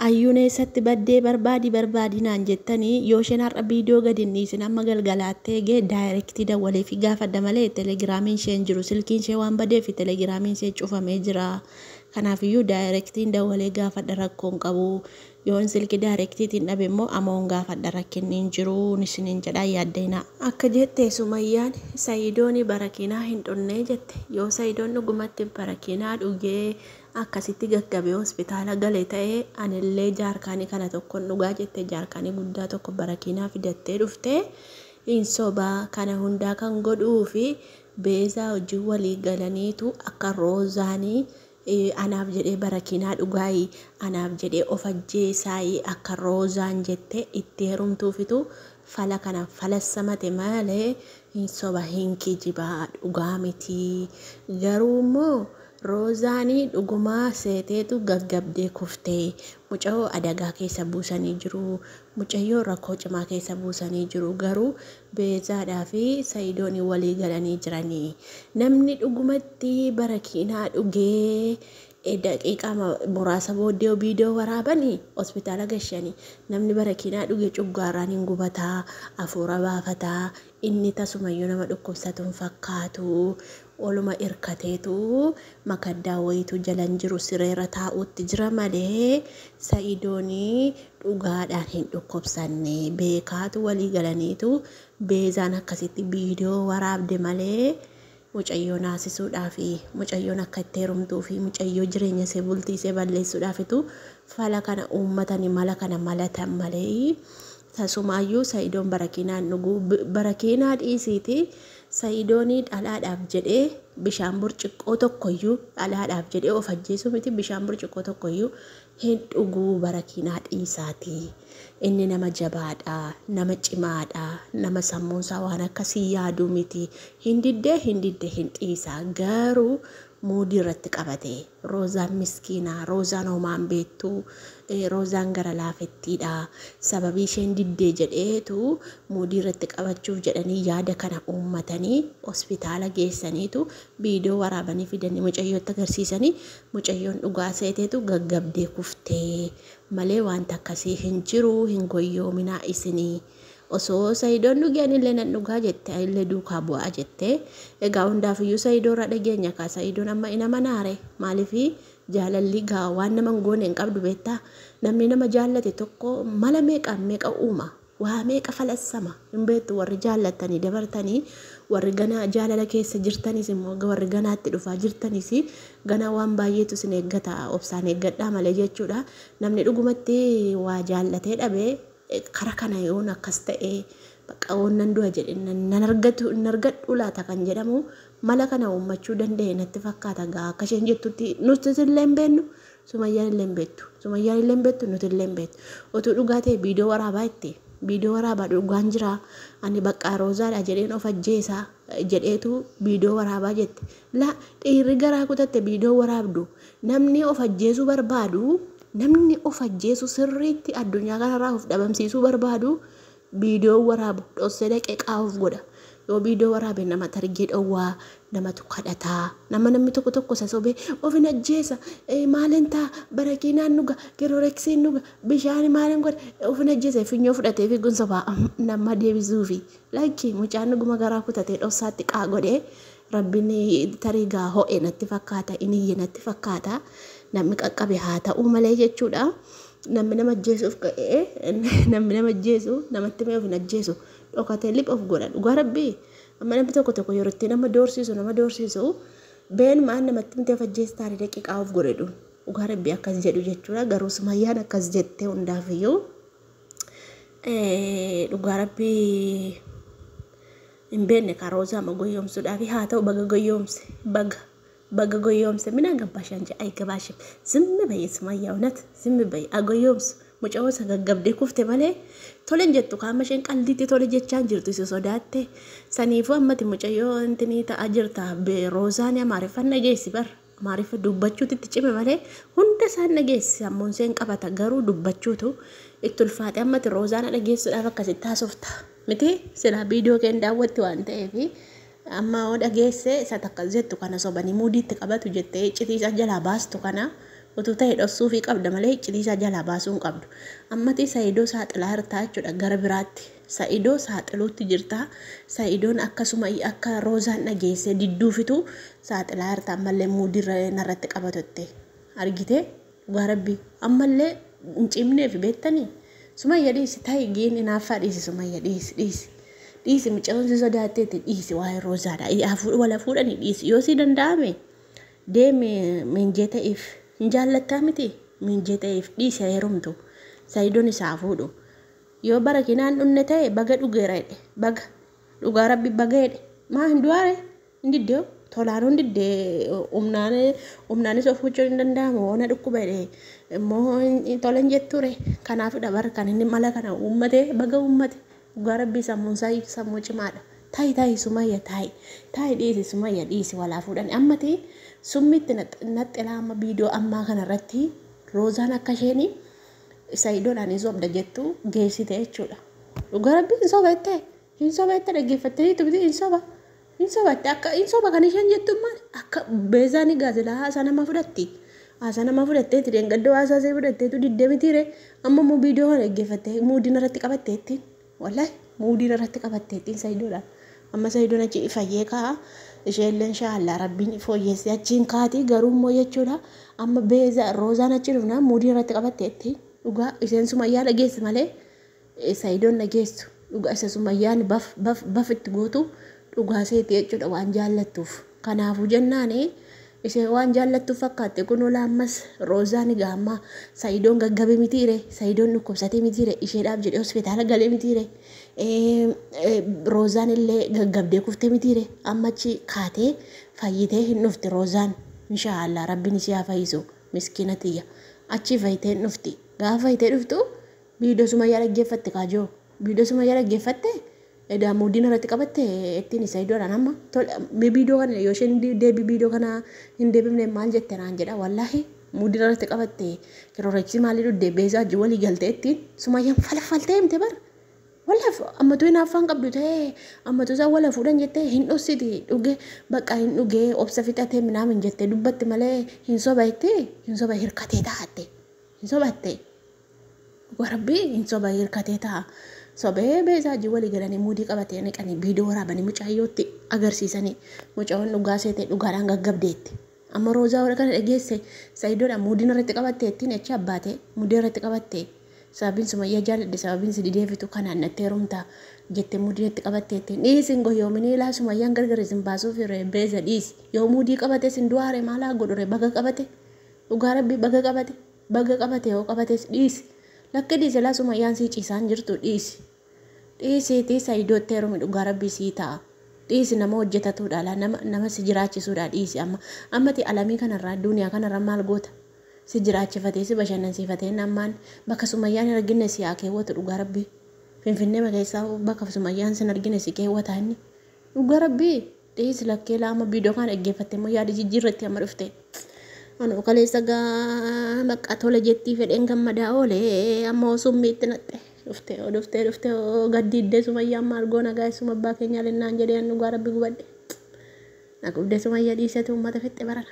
ayyuun eessatti baddee barbaadi naan jettanii yoo isheen har'a viidiyoo gadi hin dhiisin amma galgalaattee eegee daayirektii dawwalee fi gaafadha malee telegiraamiin isheen jiru silkiin ishee waan badeef telegiraamiin ishee cufamee jira. Kanaafiyyuu daayirektiin dawwalee gaafadha rakkoon qabu. Yoon silki daayirektiitiin dhabe immoo amoon gaafadha rakkinni hin jiru isiniin jedhaa yaaddeenaa. Akka jette Sumayyaan Sayidoon barakinaa hin dhunnee jette. Yoo Sayidoon dhugumatti barakinaa dhugee akkasitti gaggabee hospitaala galee ta'ee anillee jaarkaanii kana tokkoon dhugaa jette jaarkaanii guddaa tokko barakinaa fidattee dhuftee hin sobaa kana hundaa kan godhuu fi beezaa hojii walii galaniitu akka roozaanii anaaf jedhee barakinaa dhugaayii anaaf jedhee of ajjeesaayii akka roozaan jette itti heerumtuufitu fala kana falassamate malee hin soba hin kijibaa dhugaa miti garuu immoo Roozaanii dhugumaa seeteetu gaggabdee kuftee mucayyoo adagaa keessa buusanii jiru mucayyoo rakkoo cimaa keessa buusanii jiru garuu beezaadhaa fi Sayidoonii walii galanii jiranii namni dhugumatti barakinaa dhugee daqiiqaa muraasa booddee viidiyoo waraabanii hospitaala gashanii namni barakinaa dhugee cuggaarraan hin gubataa hafuura baafataa inni tasumayyuu nama dhukkubsatuun fakkaatu oluma irkateetu makaddaa wayitu jalan jiru sireera taa'utti jira malee Sayidoonii dhugaadhaan hin dhukkubsanne beekaatu walii galaniitu beezaan akkasitti viidiyoo waraabde malee mucayyoo naasisuudhaaf mucayyoon akka itti heerumtuu fi mucayyoo jireenya ishee bultii ishee balleessuudhaafitu fala kana uummatanii mala kana malatan malee tasumaayyuu Sayidoon barakinaan dhuguu barakinaa dhiisiiti. Sayidoonii dhalaadhaaf jedhee bishaan burcuqqoo tokkoyyuu dhalaadhaaf jedhee of ajjeesuu miti bishaan burcuqqoo tokkoyyuu hin dhuguu barakinaa dhiisaati. Inni nama jabaadha, nama cimaadha, nama sammuunsaa waan akkasii yaaduu miti. Hin diddee hin dhiisaa garuu muudii irratti qabate. Roozaan miskiinaa, Roozaan homaan beektu, Roozaan gara laafettiidha. Sababii isheen diddee jedheetu muudii irratti qabachuuf jedhanii yaada kana uummatanii hospitaala geessaniitu viidiyoo waraabanii fidanii mucayyootti agarsiisanii mucayyoon dhugaa seeteetu gaggabdee kuftee malee wanta akkasii hin jiru hin goyyoominaa isinii. Osoo Sayidoon dhugeen illee nan dhugaa jette illee duukaa bu'aa jette egaa hundaafiyyuu Sayidoo irra dhageenya kaa Sayidoon amma ina manaare maaliifii jaalalli gaa waan nama goone hin qabdu beektaa namni nama jaallate tokko mala meeqa uuma waa meeqa falassama hin beektu warri jaallatanii dabartanii warri gana jaalala keessa jirtanis immoo warri ganaatti dhufaa jirtanis gana waan baay'eetu sin eeggata obsaan eeggadhaa malee jechuudha namni dhugumatti waa jaallatee dhabee kara kana yoon akkas ta'ee bakka onnan du'a jedhe nan argadhu laata kan jedhamu mala kana uummachuu danda'e natti fakkaata gaa akka isheen jettutti nuti illee hin beeknu Sumayyaan illee hin beektu nuti illee hin beektu otuu dhugaa ta'e viidiyoo waraabaa dhugaan jira ani bakka Roozaadha jedheen of ajjeesaa jedheetu viidiyoo waraabaa jette la dhiirri garaa kutatte viidiyoo waraabdu namni of ajjeesuu barbaadu namni of ajjeesu sirriitti addunyaa kanarraa of dhabamsiisuu barbaadu viidiyoo waraabu dhossee dhaqee qaa'uuf godha yoo viidiyoo waraabe nama targee dhowwaa namatu kadhataa namni tokko sasobee of hin ajjeesa maalintaa barakinaan nuga kirooreksiin nuga bishaan maalin godha of hin ajjeesa finyoo fudhatee fi gunsobaa nama deebisuufi lakki mucaan nuguma garaa kutatee dhossaatti qaa godhee rabbiin tariigaa ho'e natti fakkaata iniyye natti fakkaata. Namni qaqqabe haa ta'uu malee jechuudha. Namni nama ajjeesuuf ka'ee namni nama ajjeesu namatti mee of hin ajjeesu dhokatee lip of godha dhugaa rabbii amma namni tokko yeroo itti nama doorsiisu been maan namatti miti of ajjeestaa daqiiqaa of godhedhu dhugaa rabbii akkas jedhu jechuudha garuu Sumayyaan akkas jettee hundaafiyyuu dhugaa rabbii hin beekne karoosaa ma goyyoomsuudhaaf haa ta'u baga goyyoomse mina gabbashan je ay gabashim zimmi bay Sumayyaa እውነት zimmi bay agoyyoomsu mucawoo sagaggabdee kufte malee tolen jettu kaama isheen qaldiitti tole jechaan jirtu si sodaatte saniifuu ammati mucayyoo intinii ta'a jirta Roozaanii amaariffaan nageessi bar amaariffa dubbachuutti itti cime malee hunda isaan nageessi sammuun isheen qabata garuu dubbachuutu itti ulfaate ammati Roozaan dhageessuudhaaf akkasitti haasofta miti silaa viidiyoo keen daawwatti waan ta'eefi amma dhageesse isa takka jettu kana sobanii muudiitti qabatu jettee citiisa jalaa baastu kana utuu ta'e dhossuu fi qabda malee iccitiisaa jalaa baasuu hin qabdu. Ammati Saayidoo saaxilaa hirtaa jechuudha gara biraatti. Saayidoo saaxiluutti jirta. Saayidoon akkasuma akka Roozaan dhageessee didduufitu saaxilaa hirtaa ammallee muudirra narratti qabatotte. Argitee dhugaa rabbii ammallee hin cimneef beektanii. Sumayya dhiisi ta'i giin inaaffaa dhiisi Sumayya dhiisi. Dhiisi mucaan si sodaatteetti dhiisi waa'ee Roozaadha. Wala fuudhanii dhiisi yoo si danda'ame deeme minjee ta'eef hin jaallattaa miti minjee ta'eef dhiisi heerumtu Saayidoon isaa fuudhu. Yoo bara kinaan dhunne ta'e baga dhugeera jedhe baga dhugaa rabbi baga jedhe maa hin du'aare hin diddee tolaan hin diddee humnaanis of gochuu hin danda'amu waan dhukkuba jedhe immoo tolan jetture kanaafidha bara kan inni mala kana uummate baga uummate dhugaa rabbi sammuunsaa sammuu cimaadha. Ta'i Sumayya ta'i dhiisi Sumayya dhiisi walaa fuudhani ammati summitti naxxilaa amma viidiyoo ammaa kanarratti Roozaan akka isheen Saayidoodhaan sobda jettu geessite jechuudha. Dhugaa rabbi hin sobatte dhaggeeffattaniitu biti hin sobatte akka hin soba kan isheen jettu maal akka beezaanii gaazilaa haasaa nama fudhatteetti deengaddoo haasaasee fudhatteetu diddee mitiire amma immoo viidiyoo kana dhaggeeffattee muudiin irratti qabatteettiin wallahi muudiin irratti qabatteettiin Saayidoodhaan. Amma Saayidoon achi fayyee ka'a isheellee inshaallaa rabbiin fooyyessee achiin kaati garuu immoo jechuudha amma beeza Roozaan achi dhufnaan muudii irratti qabatteetti dhugaa isheen Sumayyaa dhageesse malee Saayidoon dhageessu dhugaa isa Sumayyaan baf itti gootu dhugaa seeti jechuudha waan jaallattuuf kanaafuu jennaani ishee waan jaallattuuf fakkaatte kun ola ammas Roozaan gaamma Saayidoon gaggabe mitiire Saayidoon dhukkubsatee mitiire isheedhaaf jedhee hospitaala galee mitiire Roozaan illee gaggabdee kuftee mitiire ammachi kaatee fayyitee hin dhufti Roozaan inshaallaa rabbiin ishee haa fayyisu miskiina tiyya achi fayyitee hin dhufti gaafa fayyitee dhuftu viidiyoo Sumayyaa dhaggeeffatte kaajoo viidiyoo Sumayyaa dhaggeeffatte edaa muudiin irratti qabatte ittiin Saayidoodhaan amma viidiyoo kana yoo isheen deebii viidiyoo kana hin deebifne maal jette naan jedha wallaahi muudiin irratti qabatte kirooreksii maalii dhuddee beezaa wajjin walii galtee ittiin Sumayyaan falfaltee himte bara wallahi ammatu hin affaan qabdu ta'e ammatu isaa wala fuudhan jettee hin dhossiti dhuge bakka hin dhuge obsa fixatee minaamin jettee dubbatti malee hin soba hirkatee taa'atte hin sobatte warabbii hin soba hirkatee ta'a. Sobee beezaa wajjin walii galanii muudii qabatee naqanii viidiyoo waraabanii mucaayyootti agarsiisanii mucaawwan dhugaa seetee dhugaadhaan gaggabdeetti. Amma Roozaa warra kana dhageesse Saayidoodhaan muudiin irratti qabatteettiin achi abbaatee muudii irratti qabattee sababiin Sumayyaa jaalladhe sababiin si dideefitu kanaan natti heerumta jettee muudii irratti qabatteettiin dhiisin goyyoominii laa Sumayyaan gargar isin baasuuf beeza dhiisi yoo muudii qabate sin du'aare maalaa godhure baga qabate dhugaa rabbii baga qabate yoo qabates dhiisi lakka dhiise laa Sumayyaan sii ciisaan jirtu dhiisiitii Saayidootti heerumi dhugaa rabbii sii ta'a. Dhiisi nama hojjetatuudha nama si jiraachisuudha dhiisi ammati alamii kanarraa duniyaa kanarraa maal goota si jiraachifatee si bashannansiifatee nammaan bakka Sumayyaan hin argine si haa keewwatu dhugaa rabbii Finfinnee keessaa bakka Sumayyaan sin argine si keewwata inni dhugaa rabbii dhiisi lakkee laama viidiyoo kana dhaggeeffatte immoo yaada jijjiirratti amma dhufte. Anu kaleessa gaa maqaa tola jettii fedheen gammadaa oolee amma summiitti naxxe dhuftee gaddiiddee Sumayyaan maal goona gaa'eessuma abbaa keenyaa lennaan jedhee annu gaa rabbi gubadhe naqubdee Sumayyaa dhiisetu uummata fixxe barana.